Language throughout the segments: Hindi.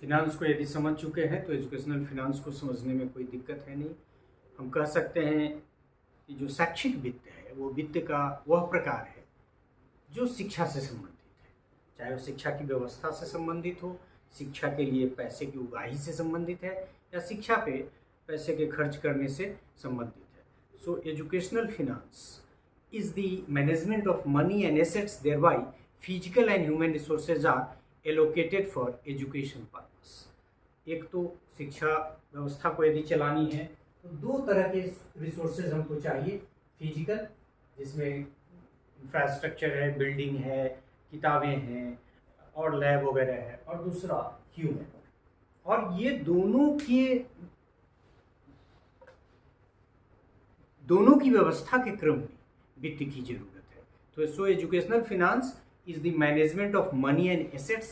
फिनांस को यदि समझ चुके हैं तो एजुकेशनल फिनांस को समझने में कोई दिक्कत है नहीं। हम कह सकते हैं कि जो शैक्षिक वित्त है वो वित्त का वह प्रकार है जो शिक्षा से संबंधित है, चाहे वो शिक्षा की व्यवस्था से संबंधित हो, शिक्षा के लिए पैसे की उगाही से संबंधित है या शिक्षा पे पैसे के खर्च करने से संबंधित है। So educational finance is the management of money and assets, thereby physical and human resources are allocated for education purpose। एक तो शिक्षा व्यवस्था को यदि चलानी है तो दो तरह के रिसोर्सेज हमको चाहिए। फिजिकल, जिसमें इंफ्रास्ट्रक्चर है, बिल्डिंग है, किताबें हैं और लैब वगैरह है, और दूसरा ह्यूमन। और ये दोनों की व्यवस्था के क्रम में वित्त की जरूरत है। तो so educational finance is the management of money and assets,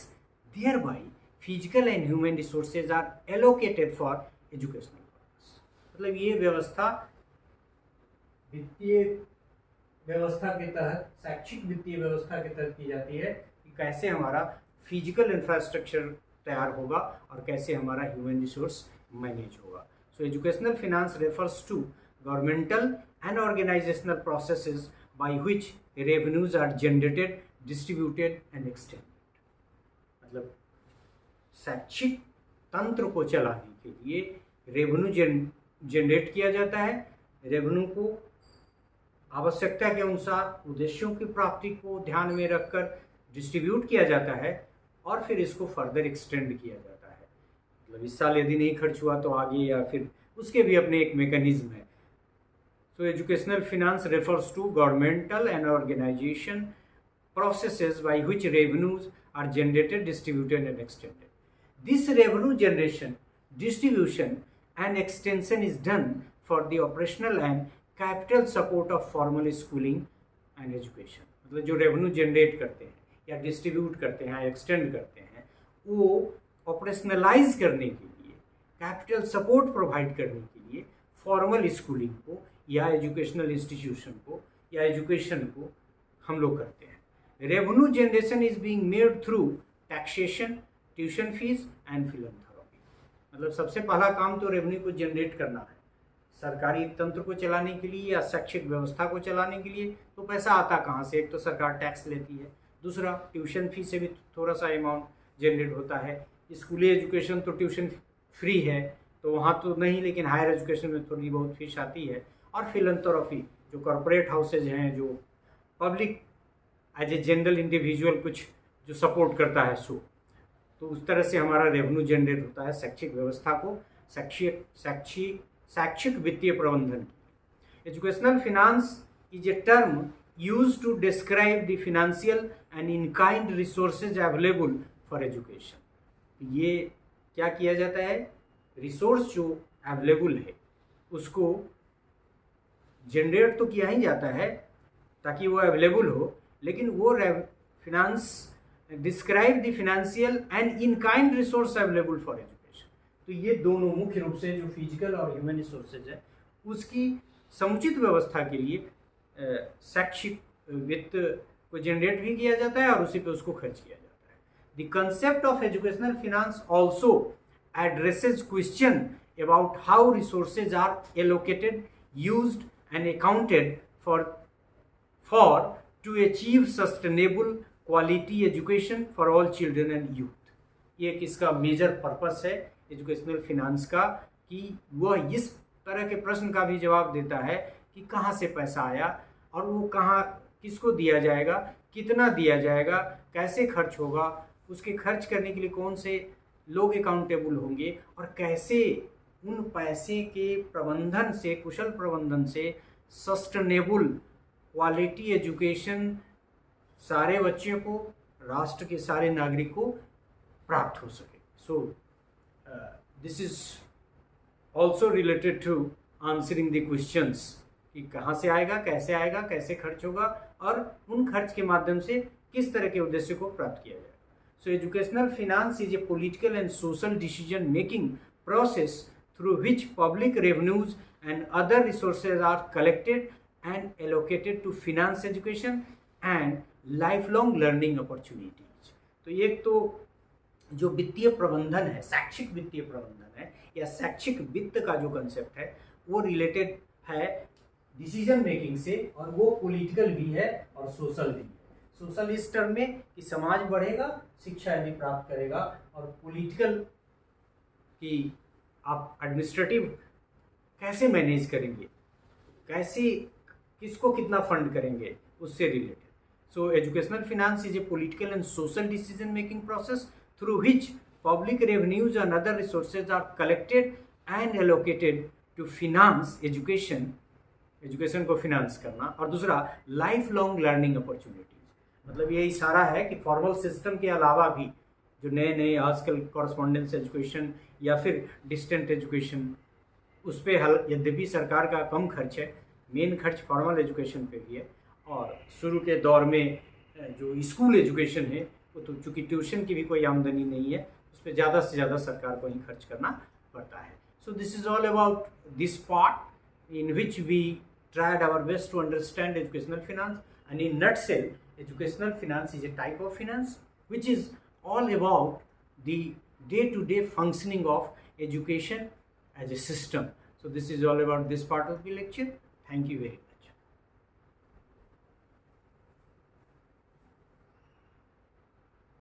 thereby physical and human resources are allocated for educational purpose. मतलब ये व्यवस्था वित्तीय व्यवस्था के तहत, शैक्षिक वित्तीय व्यवस्था के तहत की जाती है कि कैसे हमारा फिजिकल इंफ्रास्ट्रक्चर तैयार होगा और कैसे हमारा ह्यूमन रिसोर्स मैनेज होगा। So educational finance refers to governmental and organizational processes by which revenues are generated, distributed and extended। मतलब शैक्षिक तंत्र को चलाने के लिए रेवेन्यू जनरेट किया जाता है। रेवेन्यू को आवश्यकता के अनुसार उद्देश्यों की प्राप्ति को ध्यान में रखकर डिस्ट्रीब्यूट किया जाता है और फिर इसको फर्दर एक्सटेंड किया जाता है। मतलब इस साल यदि नहीं खर्च हुआ तो आगे, या फिर उसके भी अपने एक मैकेनिज्म है। So educational finance refers to governmental and organization processes by which revenues are generated, distributed and extended. This revenue generation, distribution and extension is done for the operational and capital support of formal schooling and education। मतलब जो रेवेन्यू जनरेट करते हैं या डिस्ट्रीब्यूट करते हैं या एक्सटेंड करते हैं, वो ऑपरेशनलाइज करने के लिए, कैपिटल सपोर्ट प्रोवाइड करने के लिए फॉर्मल स्कूलिंग को या एजुकेशनल इंस्टीट्यूशन को या एजुकेशन को हम लोग करते हैं। Revenue generation is being made through taxation, tuition fees and philanthropy. मतलब सबसे पहला काम तो रेवेन्यू को जनरेट करना है। सरकारी तंत्र को चलाने के लिए या शैक्षिक व्यवस्था को चलाने के लिए तो पैसा आता कहाँ से? एक तो सरकार टैक्स लेती है, दूसरा ट्यूशन फीस से भी थोड़ा सा अमाउंट जनरेट होता है। स्कूली एजुकेशन तो ट्यूशन फ्री है तो वहाँ तो नहीं, लेकिन हायर एजुकेशन में थोड़ी बहुत फीस आती है। और फिलैंथ्रोपी, जो कॉर्पोरेट हाउसेज हैं, जो public as a general individual कुछ जो सपोर्ट करता है, सो तो उस तरह से हमारा रेवेन्यू जनरेट होता है शैक्षिक व्यवस्था को शैक्षिक वित्तीय प्रबंधन। Educational finance is a term use to describe the financial and in kind resources available for education. ये क्या किया जाता है? रिसोर्स जो अवेलेबल है उसको जनरेट तो किया ही जाता है ताकि वो अवेलेबल हो, लेकिन वो finance describe the financial and in kind resource available for education. तो ये दोनों मुख्य रूप से जो फिजिकल और ह्यूमन रिसोर्सेज है उसकी समुचित व्यवस्था के लिए शैक्षिक वित्त को जनरेट भी किया जाता है और उसी पे उसको खर्च किया जाता है। The concept of educational finance also addresses question about how resources are allocated, used and accounted for to achieve sustainable quality education for all children and youth। ये किसका मेजर पर्पस है एजुकेशनल फिनांस का, कि वह इस तरह के प्रश्न का भी जवाब देता है कि कहाँ से पैसा आया और वो कहाँ, किसको दिया जाएगा, कितना दिया जाएगा, कैसे खर्च होगा, उसके खर्च करने के लिए कौन से लोग अकाउंटेबल होंगे और कैसे उन पैसे के प्रबंधन से, कुशल प्रबंधन से सस्टेनेबल क्वालिटी एजुकेशन सारे बच्चों को, राष्ट्र के सारे नागरिक को प्राप्त हो सके। So this is also related to answering the questions कि कहाँ से आएगा, कैसे खर्च होगा और उन खर्च के माध्यम से किस तरह के उद्देश्य को प्राप्त किया जाएगा। So educational finance is a political and social decision making process through which public revenues and other resources are collected and allocated to finance education and lifelong learning opportunities। तो एक तो जो वित्तीय प्रबंधन है, शैक्षिक वित्तीय प्रबंधन है या शैक्षिक वित्त का जो कंसेप्ट है वो रिलेटेड है डिसीजन मेकिंग से, और वो पॉलिटिकल भी है और सोशल भी है। सोशल इस टर्म में कि समाज बढ़ेगा शिक्षा यदि प्राप्त करेगा, और पॉलिटिकल कि आप एडमिनिस्ट्रेटिव कैसे मैनेज करेंगे, कैसे किसको कितना फंड करेंगे, उससे related. So educational finance is A political and social decision making process through which public revenues and other resources are collected and allocated to finance education को फिनांस करना, और दूसरा लाइफ लॉन्ग लर्निंग अपॉर्चुनिटीज। मतलब यही सारा है कि फॉर्मल सिस्टम के अलावा भी जो नए नए आजकल कॉरस्पॉन्डेंस एजुकेशन या फिर डिस्टेंट एजुकेशन, उस पर यद्यपि सरकार का कम खर्च है, मेन खर्च फॉर्मल एजुकेशन पे भी है, और शुरू के दौर में जो स्कूल एजुकेशन है वो तो चूँकि ट्यूशन की भी कोई आमदनी नहीं है, उस पर ज़्यादा से ज़्यादा सरकार को ही खर्च करना पड़ता है। So this is all about this part in which we tried our best to understand educational finance, and in nutshell educational finance is a type of finance which is all about the day-to-day functioning of education as a system. So this is all about this part of the lecture. Thank you very much.